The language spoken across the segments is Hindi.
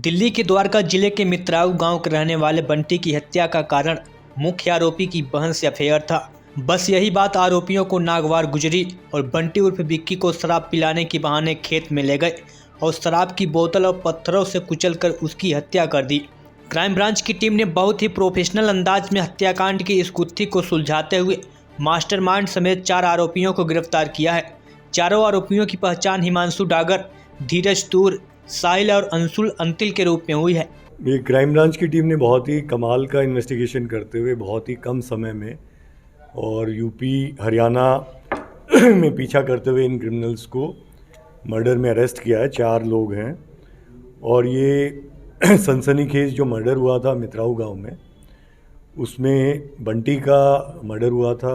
दिल्ली के द्वारका जिले के मित्राऊ गांव के रहने वाले बंटी की हत्या का कारण मुख्य आरोपी की बहन से अफेयर था। बस यही बात आरोपियों को नागवार गुजरी और बंटी उर्फ विक्की को शराब पिलाने के बहाने खेत में ले गए और शराब की बोतल और पत्थरों से कुचलकर उसकी हत्या कर दी। क्राइम ब्रांच की टीम ने बहुत ही प्रोफेशनल अंदाज में हत्याकांड की इस गुत्थी को सुलझाते हुए मास्टरमाइंड समेत 4 आरोपियों को गिरफ्तार किया है। चारों आरोपियों की पहचान हिमांशु डागर, धीरज तूर, साहिल और अंशुल अंतिल के रूप में हुई है। ये क्राइम ब्रांच की टीम ने बहुत ही कमाल का इन्वेस्टिगेशन करते हुए बहुत ही कम समय में और यूपी हरियाणा में पीछा करते हुए इन क्रिमिनल्स को मर्डर में अरेस्ट किया है। 4 लोग हैं और ये सनसनीखेज जो मर्डर हुआ था मित्राऊ गांव में, उसमें बंटी का मर्डर हुआ था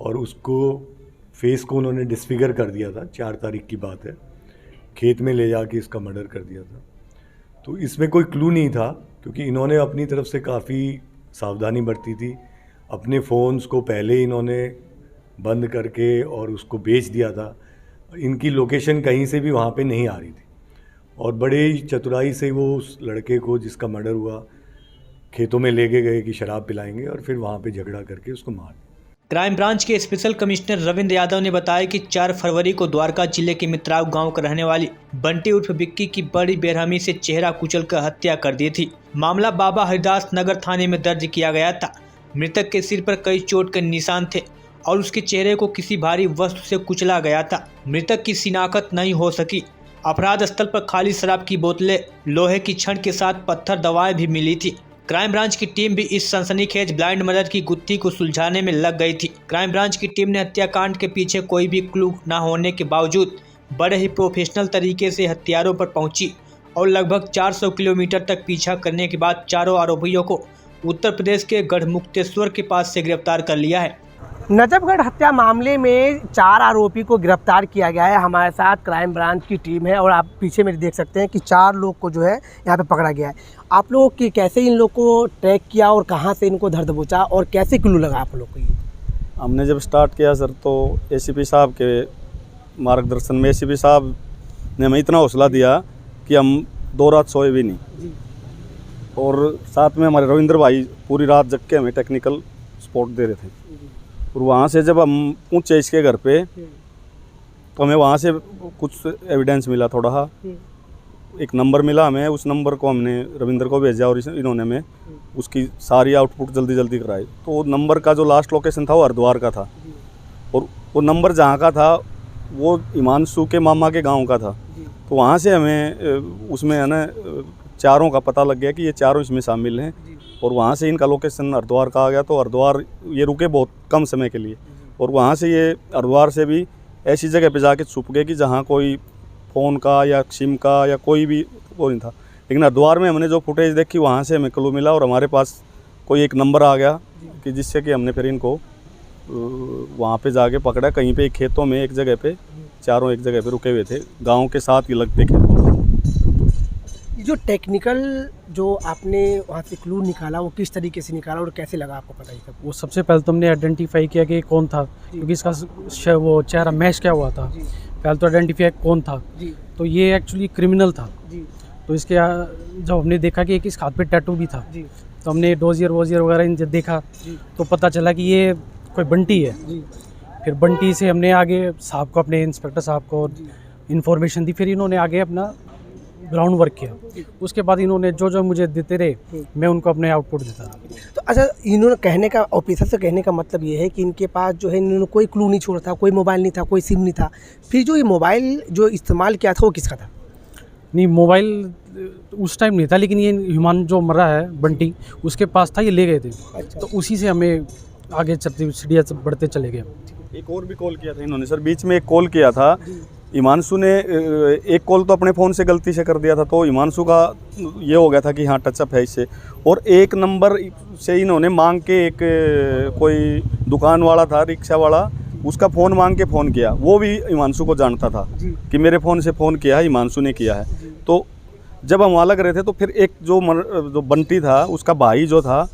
और उसको फेस को उन्होंने डिसफिगर कर दिया था। 4 तारीख की बात है, खेत में ले जाके इसका मर्डर कर दिया था। तो इसमें कोई क्लू नहीं था क्योंकि इन्होंने अपनी तरफ से काफ़ी सावधानी बरती थी। अपने फ़ोन्स को पहले इन्होंने बंद करके और उसको बेच दिया था। इनकी लोकेशन कहीं से भी वहाँ पे नहीं आ रही थी और बड़े ही चतुराई से वो उस लड़के को जिसका मर्डर हुआ खेतों में लेके गए कि शराब पिलाएंगे और फिर वहाँ पे झगड़ा करके उसको मार दिया। क्राइम ब्रांच के स्पेशल कमिश्नर रविंद्र यादव ने बताया कि 4 फरवरी को द्वारका जिले के मित्राऊ गांव का रहने वाली बंटी उर्फ विक्की की बड़ी बेरहमी से चेहरा कुचलकर हत्या कर दी थी। मामला बाबा हरिदास नगर थाने में दर्ज किया गया था। मृतक के सिर पर कई चोट के निशान थे और उसके चेहरे को किसी भारी वस्तु से कुचला गया था। मृतक की शिनाख्त नहीं हो सकी। अपराध स्थल पर खाली शराब की बोतलें, लोहे की छड़ के साथ पत्थर दवाएं भी मिली थी। क्राइम ब्रांच की टीम भी इस सनसनीखेज ब्लाइंड मर्डर की गुत्थी को सुलझाने में लग गई थी। क्राइम ब्रांच की टीम ने हत्याकांड के पीछे कोई भी क्लू न होने के बावजूद बड़े ही प्रोफेशनल तरीके से हत्यारों पर पहुंची और लगभग 400 किलोमीटर तक पीछा करने के बाद चारों आरोपियों को उत्तर प्रदेश के गढ़मुक्तेश्वर के पास से गिरफ्तार कर लिया है। नजफगढ़ हत्या मामले में 4 आरोपी को गिरफ्तार किया गया है। हमारे साथ क्राइम ब्रांच की टीम है और आप पीछे में देख सकते हैं कि 4 लोग को जो है यहाँ पे पकड़ा गया है। आप लोगों की कैसे इन लोग को ट्रैक किया और कहाँ से इनको धर दबोचा और कैसे क्लू लगा आप लोग को? ये हमने जब स्टार्ट किया सर तो एसीपी साहब के मार्गदर्शन में एसीपी साहब ने हमें इतना हौसला दिया कि हम 2 रात सोए भी नहीं और साथ में हमारे रविंद्र भाई पूरी रात जग के हमें टेक्निकल सपोर्ट दे रहे थे। और वहाँ से जब हम पहुँचे इसके घर पे तो हमें वहाँ से कुछ एविडेंस मिला। थोड़ा एक नंबर मिला हमें, उस नंबर को हमने रविंद्र को भेजा और इन्होंने हमें उसकी सारी आउटपुट जल्दी कराई। तो वो नंबर का जो लास्ट लोकेशन था वो हरिद्वार का था और वो नंबर जहाँ का था वो हिमांशु के मामा के गांव का था। तो वहाँ से हमें उसमें है ना 4 का पता लग गया कि ये 4 इसमें शामिल हैं और वहाँ से इनका लोकेशन हरिद्वार का आ गया। तो हरिद्वार ये रुके बहुत कम समय के लिए और वहाँ से ये हरिद्वार से भी ऐसी जगह पे जाके छुप गए कि जहाँ कोई फ़ोन का या सिम का या कोई भी वो नहीं था। लेकिन हरिद्वार में हमने जो फुटेज देखी वहाँ से हमें क्लू मिला और हमारे पास कोई एक नंबर आ गया कि जिससे कि हमने फिर इनको वहाँ पे जाके पकड़ा। कहीं पे खेतों में एक जगह पे, चारों एक जगह पे रुके हुए थे, गाँव के साथ ही लगते खेतों। जो टेक्निकल जो आपने वहाँ से क्लू निकाला वो किस तरीके से निकाला और कैसे लगा आपको पता? ही वो सबसे पहले तो हमने आइडेंटिफाई किया कि कौन था क्योंकि इसका वो चेहरा मैच क्या हुआ था। पहले तो आइडेंटिफाई कौन था तो ये एक्चुअली क्रिमिनल था। तो इसके जब हमने देखा कि एक हाथ पे टैटू भी था तो हमने डोजियर वगैरह इन देखा तो पता चला कि ये कोई बंटी है। फिर बंटी से हमने आगे साहब को, अपने इंस्पेक्टर साहब को इन्फॉर्मेशन दी। फिर इन्होंने आगे अपना ग्राउंड वर्क किया। उसके बाद इन्होंने जो मुझे देते रहे मैं उनको अपने आउटपुट देता रहा। तो अच्छा, इन्होंने कहने का, ऑफिसर से कहने का मतलब ये है कि इनके पास जो है इन्होंने कोई क्लू नहीं छोड़ा था, कोई मोबाइल नहीं था, कोई सिम नहीं था। फिर जो ये मोबाइल जो इस्तेमाल किया था वो किसका था? नहीं, मोबाइल उस टाइम नहीं था लेकिन ये हिमान जो मरा है बंटी उसके पास था, ये ले गए थे। अच्छा। तो उसी से हमें आगे चलते सीढ़ियाँ बढ़ते चले गए। एक और भी कॉल किया था इन्होंने सर, बीच में एक कॉल किया था हिमांशु ने। एक कॉल तो अपने फ़ोन से गलती से कर दिया था तो हिमांशु का ये हो गया था कि हाँ टचअप है इससे। और एक नंबर से इन्होंने मांग के, एक कोई दुकान वाला था रिक्शा वाला, उसका फ़ोन मांग के फ़ोन किया। वो भी हिमांशु को जानता था कि मेरे फ़ोन से फ़ोन किया है, हिमांशु ने किया है। तो जब हम वहाँ लग रहे थे तो फिर एक जो बंटी था उसका भाई जो था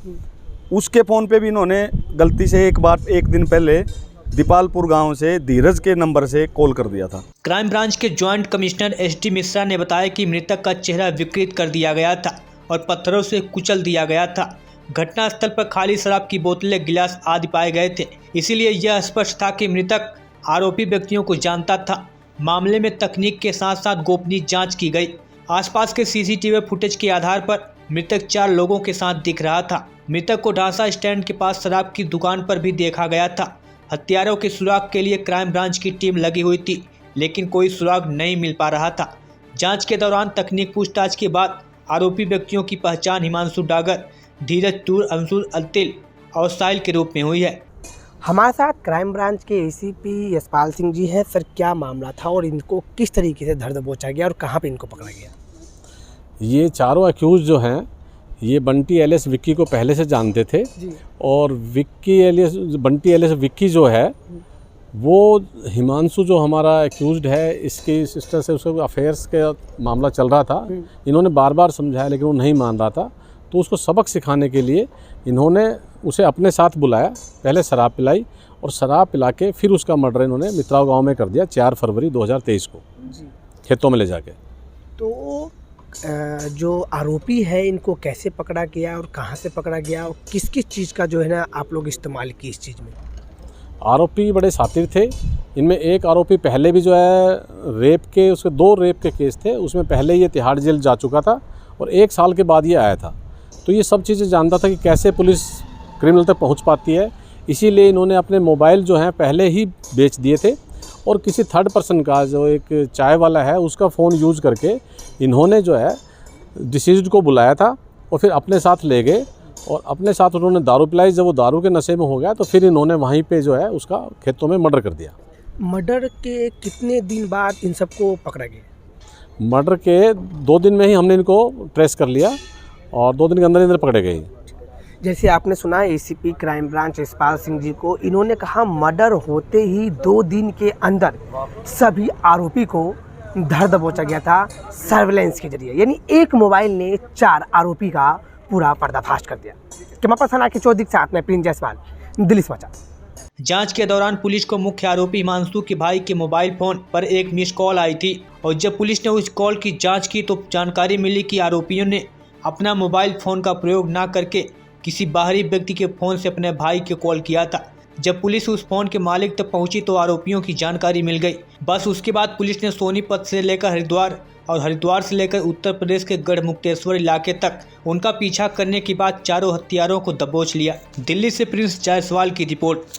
उसके फ़ोन पे भी इन्होंने गलती से एक दिन पहले दीपालपुर गांव से धीरज के नंबर से कॉल कर दिया था। क्राइम ब्रांच के ज्वाइंट कमिश्नर एसडी मिश्रा ने बताया कि मृतक का चेहरा विकृत कर दिया गया था और पत्थरों से कुचल दिया गया था। घटनास्थल पर खाली शराब की बोतलें, गिलास आदि पाए गए थे, इसीलिए यह स्पष्ट था कि मृतक आरोपी व्यक्तियों को जानता था। मामले में तकनीक के साथ साथ गोपनीय जांच की गई। आसपास के सीसीटीवी फुटेज के आधार पर मृतक 4 लोगों के साथ दिख रहा था। मृतक को ढांसा स्टैंड के पास शराब की दुकान पर भी देखा गया था। हत्यारों के सुराग के लिए क्राइम ब्रांच की टीम लगी हुई थी, लेकिन कोई सुराग नहीं मिल पा रहा था। जांच के दौरान तकनीक पूछताछ के बाद आरोपी व्यक्तियों की पहचान हिमांशु डागर, धीरज टूर, अंशुल अतिल और साहिल के रूप में हुई है। हमारे साथ क्राइम ब्रांच के एसीपी यशपाल सिंह जी हैं। सर, क्या मामला था और इनको किस तरीके से धर दबोचा गया और कहाँ पे इनको पकड़ा गया? ये चारों अक्यूज जो हैं ये बंटी एलियस विक्की को पहले से जानते थे जी। और बंटी एलियस विक्की जो है वो हिमांशु जो हमारा एक्यूज्ड है, इसकी सिस्टर से उसका अफेयर्स का मामला चल रहा था। इन्होंने बार बार समझाया लेकिन वो नहीं मान रहा था, तो उसको सबक सिखाने के लिए इन्होंने उसे अपने साथ बुलाया। पहले शराब पिलाई और शराब पिला के फिर उसका मर्डर इन्होंने मित्राव गांव में कर दिया 4 फरवरी 2023 को खेतों में ले जाके। तो जो आरोपी है इनको कैसे पकड़ा गया और कहाँ से पकड़ा गया और किस किस चीज़ का जो है ना आप लोग इस्तेमाल किए इस चीज़ में? आरोपी बड़े शातिर थे। इनमें एक आरोपी पहले भी जो है रेप के, उसके 2 रेप के केस थे, उसमें पहले ये तिहाड़ जेल जा चुका था और 1 साल के बाद ये आया था। तो ये सब चीज़ें जानता था कि कैसे पुलिस क्रिमिनल तक पहुंच पाती है, इसीलिए इन्होंने अपने मोबाइल जो हैं पहले ही बेच दिए थे और किसी थर्ड पर्सन का, जो एक चाय वाला है, उसका फ़ोन यूज़ करके इन्होंने जो है डिसीज्ड को बुलाया था और फिर अपने साथ ले गए और अपने साथ उन्होंने दारू पिलाई। जब वो दारू के नशे में हो गया तो फिर इन्होंने वहीं पे जो है उसका खेतों में मर्डर कर दिया। मर्डर के कितने दिन बाद इन सबको पकड़ा गया? मर्डर के 2 दिन में ही हमने इनको ट्रेस कर लिया और 2 दिन के अंदर पकड़े गए। जैसे आपने सुना ACP crime branch Yashpal Singh ji को, इन्होंने कहा मर्डर होते ही 2 दिन के अंदर सभी आरोपी को धर दबोचा गया था सर्विलेंस के जरिए। यानी एक मोबाइल ने 4 आरोपी का पूरा पर्दाफाश कर दिया। कैमरा पर्सन आके चौधरी के साथ में प्रिंस जायसवाल, दिल्ली समाचार। जांच के दौरान पुलिस को मुख्य आरोपी हिमांशु के भाई के मोबाइल फोन पर एक मिस कॉल आई थी और जब पुलिस ने उस कॉल की जांच की तो जानकारी मिली कि आरोपियों ने अपना मोबाइल फ़ोन का प्रयोग न करके किसी बाहरी व्यक्ति के फ़ोन से अपने भाई के कॉल किया था। जब पुलिस उस फ़ोन के मालिक तक पहुंची तो आरोपियों की जानकारी मिल गई। बस उसके बाद पुलिस ने सोनीपत से लेकर हरिद्वार और हरिद्वार से लेकर उत्तर प्रदेश के गढ़मुक्तेश्वर इलाके तक उनका पीछा करने के बाद चारों हत्यारों को दबोच लिया। दिल्ली से प्रिंस जायसवाल की रिपोर्ट।